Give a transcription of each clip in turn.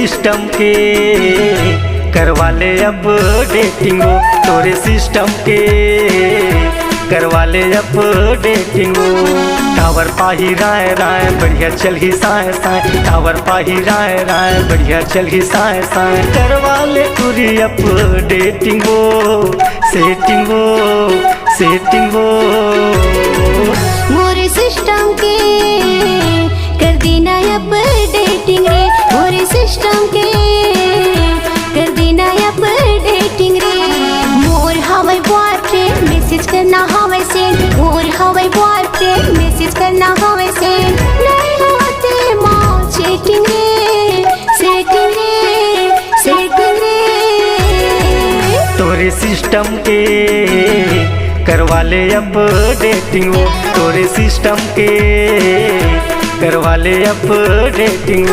System के करवा ले अपडेटिंग, तोरे सिस्टम के करवा ले अपडेटिंग। टावर पाही राय राय बढ़िया चल ही साए साए, टावर पाही राय राय बढ़िया चल ही साए साए। करवा ले पूरी अपडेटिंग सेटिंग सेटिंग। मोरे सिस्टम के कर देना अपडेटिंग रे, मोरे सिस्टम के कर देना अपडेटिंग रे। मोर हवाई बॉयफ्रेंड मैसेज करना हवाई सेंड, मोर हवाई बॉयफ्रेंड मैसेज करना हवाई सेंड। नहीं होते माँ सेटिंग रे, सेटिंग रे, सेटिंग रे। तोरे सिस्टम के करवा ले अपडेटिंग, तोरे सिस्टम के करवा ले अपडेटिंग।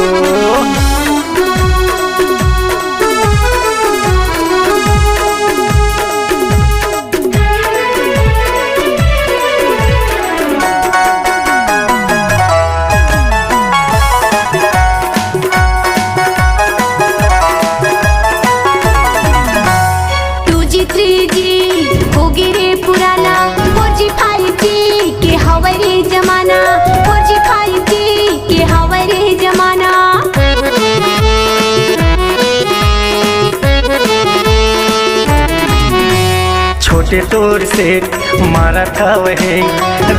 छोटे तोर से मारा था वही,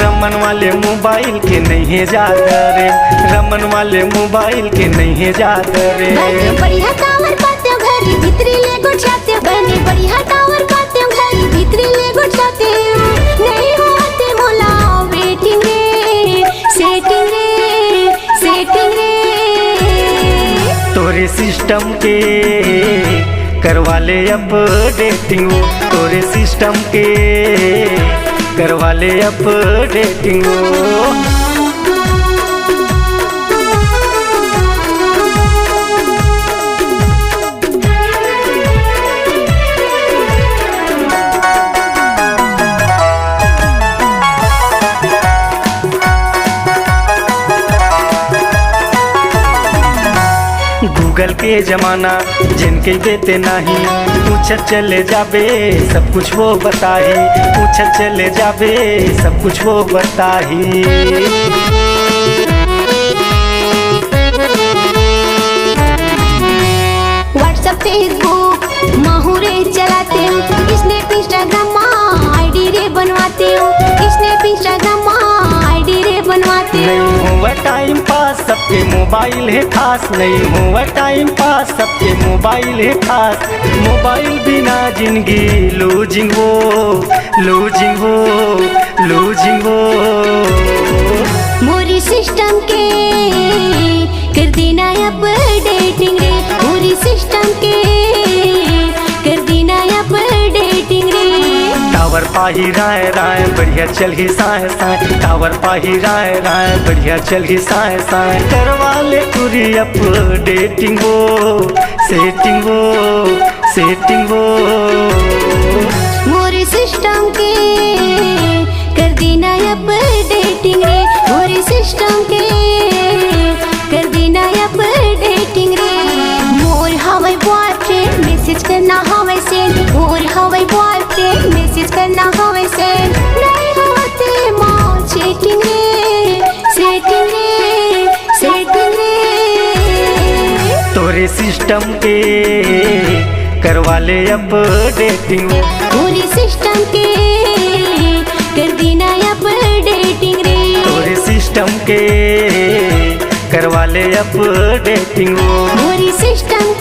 रमन वाले मोबाइल के नहीं है जाता रे, रमन वाले मोबाइल के नहीं है जाता रे। बढ़िया टावर पाते घर भीतरी ले गुछाते, बने बढ़िया टावर पाते घर भीतरी ले गुछाते। नहीं होते मोला वेटिंग रे, सेटिंग रे, सेटिंग रे। तोरे सिस्टम के करवा ले अपडेटिंग, तोरे सिस्टम के करवा ले अपडेटिंग। गूगल के जमाना जिनके देते नहीं, पूछ चले जाबे सब कुछ वो बताही, पूछ चले जाबे सब कुछ वो बताही। व्हाट्सएप फेसबुक माहूरे चलाते हो, स्नैप इंस्टाग्राम आईडी रे बनवाते हो, स्नैप इंस्टाग्राम आईडी रे बनवाते हो। नहीं हुआ टाइम पास सबके मोबाइल है खास, नहीं हुआ टाइम पास सबके मोबाइल है खास। मोबाइल बिना जिंदगी लूजिंग हो, लूजिंग हो, लूजिंग हो। मोरी सिस्टम के कर देना अपडेटिंग रे, मोरी सिस्टम के कर देना अपडेटिंग रे। टावर पाही राय राय बढ़िया चल ही साए साए, टावर पाही राय राय बढ़िया चल ही साए साए। करवा ले पूरी अपडेटिंग सेटिंग सेटिंग। मोरे सिस्टम के कर देना अपडेटिंग रे, मोरे सिस्टम के कर देना अपडेटिंग रे। मोर हवाई बॉयफ्रेंड मैसेज करना हवाई सेंड, मोर हवाई बॉयफ्रेंड मैसेज करना हवाई सेंड। नहीं होते माँ सेटिंग रे, सेटिंग रे, सेटिंग रे। तोरे सिस्टम के करवा ले अपडेटिंग, मोरे सिस्टम के कर देना अपडेटिंग रे। तोरे सिस्टम के करवा ले अपडेटिंग। मोरे सिस्टम